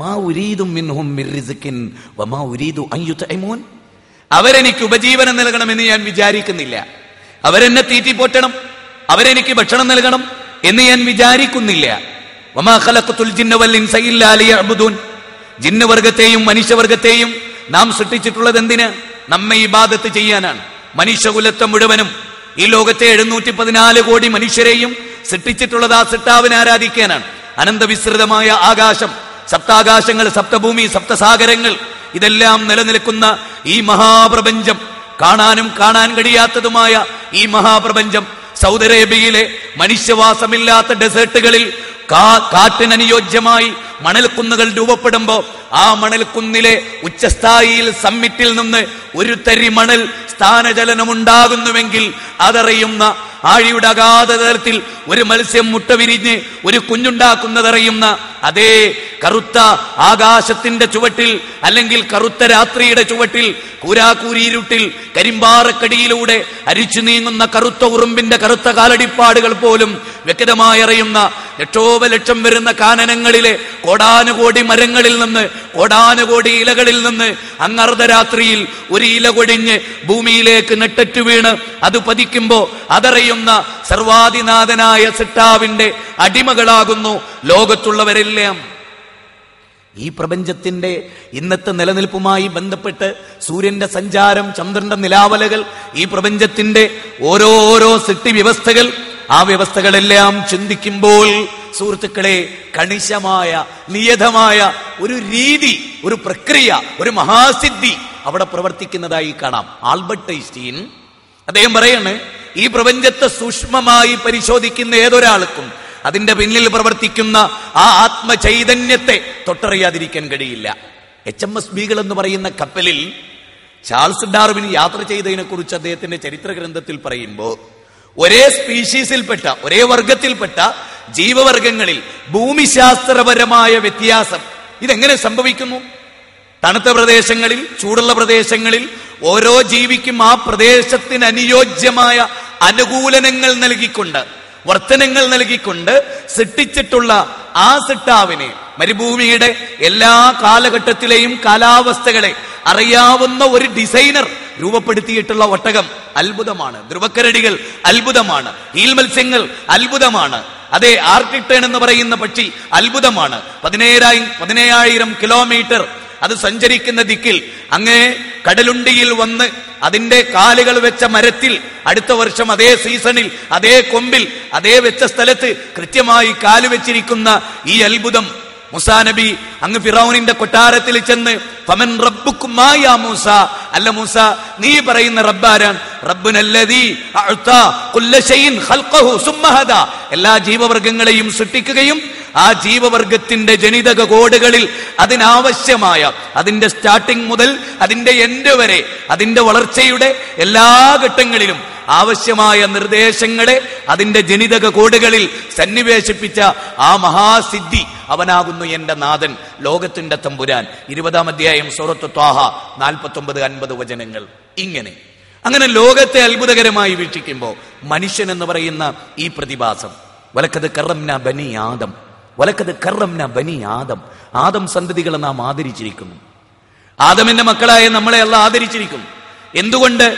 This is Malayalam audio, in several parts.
മാ ഉരീദു മിൻഹും മിർ റിസ്ഖിൻ വമാ ഉരീദു അൻ യുത്ഇമൂൻ. അവരെനിക്ക് ഉപജീവനം നൽകണമെന്ന് ഞാൻ വിചാരിക്കുന്നില്ല. അവരെന്നെ തീറ്റിപ്പോറ്റണം, അവരെനിക്ക് ഭക്ഷണം നൽകണം എന്ന് ഞാൻ വിചാരിക്കുന്നില്ല. വമാ ഖലഖതുൽ ജിന്ന വൽ ഇൻസ ഇല്ലാ ലിയഅ്ബുദൂൻ. ജിന്നവർഗത്തെയും മനുഷ്യവർഗത്തെയും നാം സൃഷ്ടിച്ചിട്ടുള്ളത് എന്തിന്? നമ്മെ ഇബാദത്ത് ചെയ്യാനാണ്. മനുഷ്യകുലത്തെ മുഴുവനും, ഈ ലോകത്തെ 714 കോടി മനുഷ്യരെയും സൃഷ്ടിച്ചിട്ടുള്ളത് ആ സൃഷ്ടാവിനെ ആരാധിക്കാനാണ്. അനന്തവിസ്തൃതമായ ആകാശം, സപ്താകാശങ്ങൾ, സപ്തഭൂമി, സപ്തസാഗരങ്ങൾ, ഇതെല്ലാം നിലനിൽക്കുന്ന ഈ മഹാപ്രപഞ്ചം, കാണാനും കാണാൻ കഴിയാത്തതുമായ ഈ മഹാപ്രപഞ്ചം, സൗദി അറേബ്യയിലെ മനുഷ്യവാസമില്ലാത്ത ഡെസേർട്ടുകളിൽ കാറ്റിനനുയോജ്യമായി മണൽക്കുന്നുകൾ രൂപപ്പെടുമ്പോ ആ മണൽക്കുന്നിലെ ഉച്ചസ്ഥായിയിൽ സമ്മിറ്റിൽ നിന്ന് ഒരു തരി മണൽ സ്ഥാനചലനമുണ്ടാകുന്നുവെങ്കിൽ അതറിയുന്ന, ആഴിയുടെ അഗാധ തലത്തിൽ ഒരു മത്സ്യം മുട്ട വിരിഞ്ഞ് ഒരു കുഞ്ഞുണ്ടാക്കുന്നതറിയുന്ന അതേ കറുത്ത ആകാശത്തിന്റെ ചുവട്ടിൽ, അല്ലെങ്കിൽ കറുത്ത രാത്രിയുടെ ചുവട്ടിൽ, കൂരാക്കൂരിയിരുട്ടിൽ കരിമ്പാറക്കടിയിലൂടെ അരിച്ചു നീങ്ങുന്ന കറുത്ത ഉറുമ്പിന്റെ കറുത്ത കാലടിപ്പാടുകൾ പോലും വ്യക്തമായി അറിയുന്ന ലക്ഷോപലക്ഷം വരുന്ന കാനനങ്ങളിലെ കോടാനുകോടി മരങ്ങളിൽ നിന്ന്, കോടാനുകോടി ഇലകളിൽ നിന്ന് അങ്ങർദ്ധരാത്രിയിൽ ഒരു ഇല കൊടിഞ്ഞ് ഭൂമിയിലേക്ക് നെട്ടറ്റു വീണ് അത് പതിക്കുമ്പോ അതറിയുന്ന സർവാധിനാഥനായ സിട്ടാവിന്റെ അടിമകളാകുന്നു ലോകത്തുള്ളവരെല്ലാം. ഈ പ്രപഞ്ചത്തിന്റെ ഇന്നത്തെ നിലനിൽപ്പുമായി ബന്ധപ്പെട്ട് സൂര്യന്റെ സഞ്ചാരം, ചന്ദ്രന്റെ നിലാവലകൾ, ഈ പ്രപഞ്ചത്തിന്റെ ഓരോ സൃഷ്ടി വ്യവസ്ഥകൾ, ആ വ്യവസ്ഥകളെല്ലാം ചിന്തിക്കുമ്പോൾ സുഹൃത്തുക്കളെ, കണിശമായ നിയതമായ ഒരു രീതി, ഒരു പ്രക്രിയ, ഒരു മഹാസിദ്ധി അവിടെ പ്രവർത്തിക്കുന്നതായി കാണാം. ആൽബർട്ട് ഐൻസ്റ്റീൻ അദ്ദേഹം പറയാണ്, ഈ പ്രപഞ്ചത്തെ സൂക്ഷ്മമായി പരിശോധിക്കുന്ന ഏതൊരാൾക്കും അതിന്റെ പിന്നിൽ പ്രവർത്തിക്കുന്ന ആ ആത്മചൈതന്യത്തെ തൊട്ടറിയാതിരിക്കാൻ കഴിയില്ല. HMS ബീഗൾ എന്ന് പറയുന്ന കപ്പലിൽ ചാൾസ് ഡാർവിൻ യാത്ര ചെയ്തതിനെ കുറിച്ച് അദ്ദേഹത്തിന്റെ ചരിത്ര ഗ്രന്ഥത്തിൽ പറയുമ്പോൾ, ഒരേ സ്പീഷീസിൽപ്പെട്ട, ഒരേ വർഗത്തിൽപ്പെട്ട ജീവവർഗങ്ങളിൽ ഭൂമിശാസ്ത്രപരമായ വ്യത്യാസം ഇതെങ്ങനെ സംഭവിക്കുന്നു? തണുത്ത പ്രദേശങ്ങളിൽ, ചൂടുള്ള പ്രദേശങ്ങളിൽ ഓരോ ജീവിക്കും ആ പ്രദേശത്തിന് അനുയോജ്യമായ അനുകൂലനങ്ങൾ നൽകിക്കൊണ്ട്, വർത്തനങ്ങൾ നൽകിക്കൊണ്ട് സൃഷ്ടിച്ചിട്ടുള്ള ആ സൃഷ്ടാവിനെ, മരുഭൂമിയുടെ എല്ലാ കാലഘട്ടത്തിലെയും കാലാവസ്ഥകളെ അറിയാവുന്ന ഒരു ഡിസൈനർ രൂപപ്പെടുത്തിയിട്ടുള്ള ഒട്ടകം അത്ഭുതമാണ്. ധ്രുവക്കരടികൾ അത്ഭുതമാണ്. ഈൽ മത്സ്യങ്ങൾ അത്ഭുതമാണ്. അതെ, ആർട്ടിക് ടേൺ എന്ന് പറയുന്ന പക്ഷി അത്ഭുതമാണ്. 17,000 കിലോമീറ്റർ അത് സഞ്ചരിക്കുന്ന ദിക്കിൽ അങ്ങേ കടലുണ്ടിയിൽ വന്ന് അതിന്റെ കാലുകൾ വെച്ച മരത്തിൽ അടുത്ത വർഷം അതേ സീസണിൽ, അതേ കൊമ്പിൽ, അതേ വെച്ച സ്ഥലത്ത് കൃത്യമായി കാലുവെച്ചിരിക്കുന്ന ഈ അത്ഭുതം, മൂസാ നബി അങ്ങ് ഫിറൗനിന്റെ കൊട്ടാരത്തിൽ ചെന്ന് ഫമൻ റബ്ബുക്കുമാ യാ മൂസ, അല്ല മൂസ നീ പറയുന്ന റബ്ബാരാൻ? റബ്ബുനല്ലദീ അഅ്താ കുല്ല ശൈഇൻ ഖൽഖഹു സുമ്മ ഹദാ, എല്ലാ ജീവവർഗങ്ങളെയും സൃഷ്ടിക്കുകയും ആ ജീവവർഗത്തിന്റെ ജനിതക കോഡുകളിൽ അതിനാവശ്യമായ, അതിന്റെ സ്റ്റാർട്ടിംഗ് മുതൽ അതിന്റെ എൻഡ് വരെ, അതിന്റെ വളർച്ചയുടെ എല്ലാ ഘട്ടങ്ങളിലും ആവശ്യമായ നിർദ്ദേശങ്ങളെ അതിന്റെ ജനിതക കോഡുകളിൽ സന്നിവേശിപ്പിച്ച ആ മഹാസിദ്ധി അവനാകുന്നു എന്റെ നാഥൻ, ലോകത്തിന്റെ തമ്പുരാൻ. 20-ാം അധ്യായം സൂറത്ത് ത്വാഹ 49-50 വചനങ്ങൾ. അങ്ങനെ ലോകത്തെ അത്ഭുതകരമായി വീക്ഷിക്കുമ്പോൾ മനുഷ്യൻ എന്ന് പറയുന്ന ഈ പ്രതിഭാസം, വലക്കത് കറംന ബനി ആദം, വലക്കത് കറംന ബനി ആദം, ആദം സന്തതികളെ നാം ആദരിച്ചിരിക്കുന്നു. ആദമിന്റെ മക്കളായ നമ്മളെ അല്ലാഹ് ആദരിച്ചിരിക്കുന്നു. എന്തുകൊണ്ട്?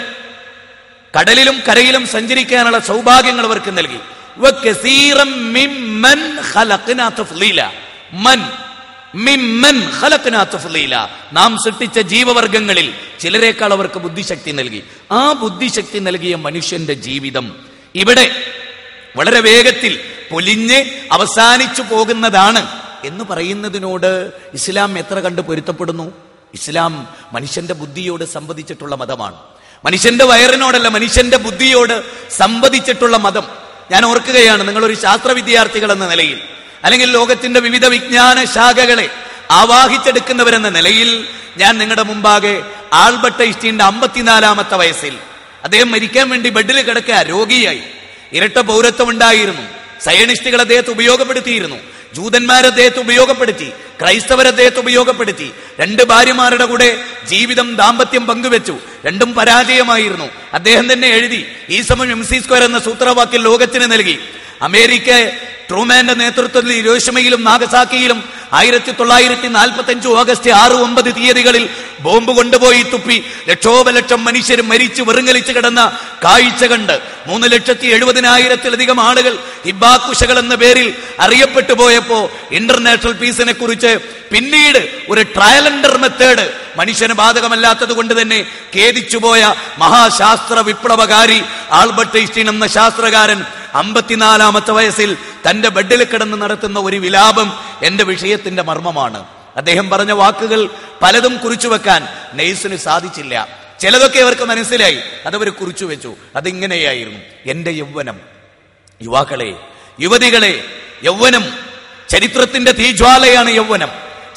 കടലിലും കരയിലും സഞ്ചരിക്കാനുള്ള സൗഭാഗ്യങ്ങൾ അവർക്ക് നൽകി. നാം സൃഷ്ടിച്ച ജീവവർഗങ്ങളിൽ ചിലരേക്കാൾ അവർക്ക് ബുദ്ധിശക്തി നൽകി. ആ ബുദ്ധിശക്തി നൽകിയ മനുഷ്യന്റെ ജീവിതം ഇവിടെ വളരെ വേഗത്തിൽ പൊലിഞ്ഞ് അവസാനിച്ചു പോകുന്നതാണ് എന്ന് പറയുന്നതിനോട് ഇസ്ലാം എത്ര കണ്ട് പൊരുത്തപ്പെടുന്നു? ഇസ്ലാം മനുഷ്യന്റെ ബുദ്ധിയോട് സംവദിച്ചിട്ടുള്ള മതമാണ്. മനുഷ്യന്റെ വയറിനോടല്ല, മനുഷ്യന്റെ ബുദ്ധിയോട് സംവദിച്ചിട്ടുള്ള മതം. ഞാൻ ഓർക്കുകയാണ്, നിങ്ങളൊരു ശാസ്ത്ര വിദ്യാർത്ഥികൾ എന്ന നിലയിൽ, അല്ലെങ്കിൽ ലോകത്തിന്റെ വിവിധ വിജ്ഞാന ശാഖകളെ ആവാഹിച്ചെടുക്കുന്നവരെന്ന നിലയിൽ ഞാൻ നിങ്ങളുടെ മുമ്പാകെ ആൽബർട്ട് ഐൻസ്റ്റീന്റെ 54-ാമത്തെ വയസ്സിൽ അദ്ദേഹം മരിക്കാൻ വേണ്ടി ബെഡിൽ കിടക്കുക, രോഗിയായി. ഇരട്ട പൗരത്വം ഉണ്ടായിരുന്നു. സയനിസ്റ്റുകൾ അദ്ദേഹത്തെ ഉപയോഗപ്പെടുത്തിയിരുന്നു. ജൂതന്മാരെ അദ്ദേഹത്തെ ഉപയോഗപ്പെടുത്തി, ക്രൈസ്തവരെ അദ്ദേഹത്തെ ഉപയോഗപ്പെടുത്തി. 2 ഭാര്യമാരുടെ കൂടെ ജീവിതം, ദാമ്പത്യം പങ്കുവെച്ചു. 2ഉം പരാജയമായിരുന്നു. അദ്ദേഹം തന്നെ എഴുതി, ഈ സമയം MC² എന്ന സൂത്രവാക്യം ലോകത്തിന് നൽകി. അമേരിക്ക ട്രൂമാന്റെ നേതൃത്വത്തിൽ ഹിരോഷിമയിലും നാഗസാക്കിയിലും 1945 ഓഗസ്റ്റ് 6, 9 തീയതികളിൽ ബോംബ് കൊണ്ടുപോയി തുപ്പി ലക്ഷോപലക്ഷം മനുഷ്യർ മരിച്ചു വെറുങ്ങലിച്ചു കിടന്ന കാഴ്ച കണ്ട് 3,70,000-ത്തിലധികം ആളുകൾ ഹിബാക്കുശകൾ എന്ന പേരിൽ അറിയപ്പെട്ടു പോയപ്പോ ഇന്റർനാഷണൽ പീസിനെ കുറിച്ച് പിന്നീട് ഒരു ട്രയൽ ആൻഡ് മെത്തേഡ് മനുഷ്യന് ബാധകമല്ലാത്തത് കൊണ്ട് തന്നെ ഖേദിച്ചുപോയ മഹാശാസ്ത്ര വിപ്ലവകാരി ആൽബർട്ട് ഐൻസ്റ്റീൻ എന്ന ശാസ്ത്രകാരൻ 54-ാമത്തെ വയസ്സിൽ തന്റെ ബെഡിൽ കിടന്ന് നടത്തുന്ന ഒരു വിലാപം എന്റെ വിഷയത്തിന്റെ മർമ്മമാണ്. അദ്ദേഹം പറഞ്ഞ വാക്കുകൾ പലതും കുറിച്ചു വെക്കാൻ നെയ്സിന് സാധിച്ചില്ല. ചിലതൊക്കെ അവർക്ക് മനസ്സിലായി, അതവർ കുറിച്ചു വെച്ചു. അതിങ്ങനെയായിരുന്നു: എന്റെ യൗവനം, യുവാക്കളെ, യുവതികളെ, യൗവനം ചരിത്രത്തിന്റെ തീജ്വാലയാണ്. യൗവനം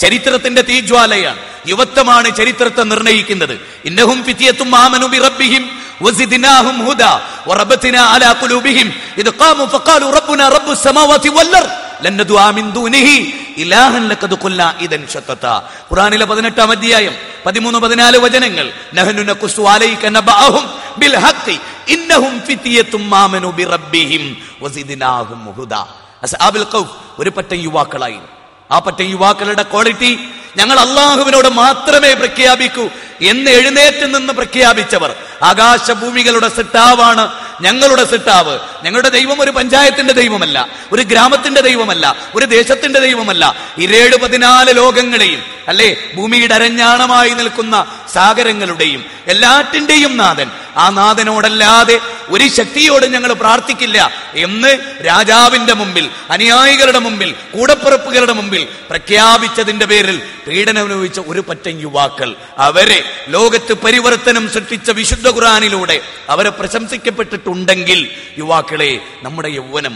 ചരിത്രത്തിന്റെ തീജ്വാലയാണ്. യുവത്വമാണ് ചരിത്രത്തെ നിർണയിക്കുന്നത്. ഇന്നഹും ഫിത്യത്തും ആമനു ബിറബ്ബിഹിം വസിദ്നാഹും ഹുദാ വറബത്നാ അലാ ഖുലൂബിഹിം ഇദ് ഖാമു ഫഖാലു റബ്ബുനാ റബ്ബുസ് സമാവാതി വൽ അർദ് ലൻ നദുആ മിൻ ദൂനിഹി ഇലാഹൻ ലഖദ് ഖുൽനാ ഇദൻ ശത്തത. ഖുർആനിലെ 18-ാം അധ്യായം 13-14 വചനങ്ങൾ. നഹ്നു നഖുസു അലൈക നബഅഹും ബിൽ ഹഖ് ഇന്നഹും ഫിത്യത്തും ആമനു ബിറബ്ബിഹിം വസിദ്നാഹും ഹുദാ. അസ്ഹാബുൽ ഖൗഫ് ഒരു പറ്റം യുവാക്കളായി. ആ പറ്റം യുവാക്കളുടെ ക്വാളിറ്റി ഞങ്ങൾ അള്ളാഹുവിനോട് മാത്രമേ പ്രഖ്യാപിക്കൂ എന്ന് എഴുന്നേറ്റ് നിന്ന് പ്രഖ്യാപിച്ചവർ. ആകാശഭൂമികളുടെ സിട്ടാവാണ് ഞങ്ങളുടെ സിട്ടാവ്. ഞങ്ങളുടെ ദൈവം ഒരു പഞ്ചായത്തിന്റെ ദൈവമല്ല, ഒരു ഗ്രാമത്തിന്റെ ദൈവമല്ല, ഒരു ദേശത്തിന്റെ ദൈവമല്ല. 14 ലോകങ്ങളെയും, അല്ലേ, ഭൂമിയുടെ അരഞ്ഞാണമായി നിൽക്കുന്ന സാഗരങ്ങളുടെയും എല്ലാറ്റിന്റെയും നാഥൻ. ആ നാഥനോടല്ലാതെ ഒരു ശക്തിയോട് ഞങ്ങൾ പ്രാർത്ഥിക്കില്ല എന്ന് രാജാവിന്റെ മുമ്പിൽ, അനുയായികളുടെ മുമ്പിൽ, കൂടപ്പിറപ്പുകളുടെ മുമ്പിൽ പ്രഖ്യാപിച്ചതിന്റെ പേരിൽ പീഡനം അനുഭവിച്ച ഒരു പറ്റം യുവാക്കൾ, അവരെ ലോകത്ത് പരിവർത്തനം സൃഷ്ടിച്ച വിശുദ്ധ ഖുർആനിലൂടെ അവരെ പ്രശംസിക്കപ്പെട്ടിട്ടുണ്ടെങ്കിൽ, യുവാക്കളെ, നമ്മുടെ യൗവനം,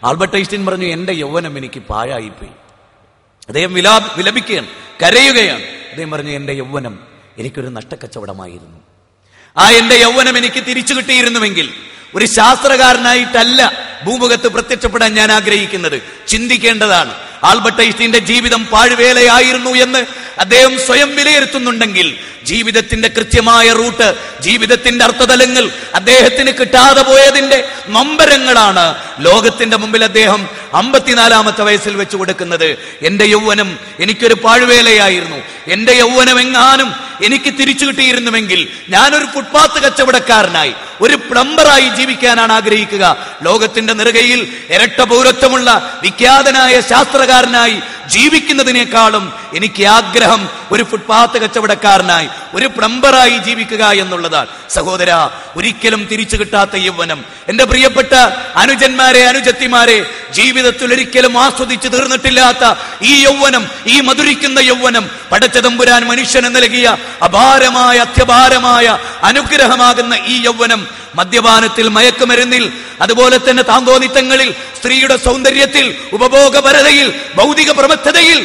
ആൽബർട്ട് ഐൻസ്റ്റീൻ പറഞ്ഞു, എന്റെ യൗവനം എനിക്ക് പാഴായിപ്പോയി. അദ്ദേഹം വിലപിക്കുകയാണ്, കരയുകയാണ്. അദ്ദേഹം പറഞ്ഞു, എന്റെ യൗവനം എനിക്കൊരു നഷ്ടക്കച്ചവടമായിരുന്നു. ആ എന്റെ യൗവനം എനിക്ക് തിരിച്ചു കിട്ടിയിരുന്നുവെങ്കിൽ ഒരു ശാസ്ത്രകാരനായിട്ടല്ല ഭൂമുഖത്ത് പ്രത്യക്ഷപ്പെടാൻ ഞാൻ ആഗ്രഹിക്കുന്നത്. ചിന്തിക്കേണ്ടതാണ്. ആൽബർട്ട് ഐൻസ്റ്റീന്റെ ജീവിതം പാഴ്വേലയായിരുന്നു എന്ന് അദ്ദേഹം സ്വയം വിലയിരുത്തുന്നുണ്ടെങ്കിൽ, ജീവിതത്തിന്റെ കൃത്യമായ റൂട്ട്, ജീവിതത്തിന്റെ അർത്ഥതലങ്ങൾ അദ്ദേഹത്തിന് കിട്ടാതെ പോയതിന്റെ നൊമ്പരങ്ങളാണ് ലോകത്തിന്റെ മുമ്പിൽ അദ്ദേഹം 54-ാമത്തെ വയസ്സിൽ വെച്ചു കൊടുക്കുന്നത്. എന്റെ യൗവനം എനിക്കൊരു പാഴ്വേലയായിരുന്നു. എന്റെ യൗവനം എങ്ങാനും എനിക്ക് തിരിച്ചു കിട്ടിയിരുന്നുവെങ്കിൽ ഞാനൊരു ഫുട്പാത്ത് കച്ചവടക്കാരനായി, ഒരു പ്ലംബറായി ജീവിക്കാനാണ് ആഗ്രഹിക്കുക. ലോകത്തിന്റെ നെറുകയിൽ ഇരട്ട പൗരത്വമുള്ള വിഖ്യാതനായ ശാസ്ത്രകാരനായി ജീവിക്കുന്നതിനേക്കാളും എനിക്ക് ആഗ്രഹം ഒരു ഫുട്പാത്ത് കച്ചവടക്കാരനായി, ഒരു പ്ലംബറായി ജീവിക്കുക എന്നുള്ളതാണ്. സഹോദര, ഒരിക്കലും തിരിച്ചു കിട്ടാത്ത യൗവനം, എന്റെ പ്രിയപ്പെട്ട അനുജന്മാരെ, അനുജത്തിമാരെ, ജീവിതത്തിൽ ഒരിക്കലും ആസ്വദിച്ചു തീർന്നിട്ടില്ലാത്ത ഈ യൗവനം, ഈ മധുരിക്കുന്ന യൗവനം, പടച്ചതമ്പുരാൻ മനുഷ്യന് നൽകിയ അപാരമായ, അത്യപാരമായ അനുഗ്രഹമാകുന്ന ഈ യൗവനം മദ്യപാനത്തിൽ, മയക്കുമരുന്നിൽ, അതുപോലെ തന്നെ താന്തോന്നിത്തങ്ങളിൽ, സ്ത്രീയുടെ സൗന്ദര്യത്തിൽ, ഉപഭോഗപരതയിൽ, ഭൗതിക പ്രമത്തതയിൽ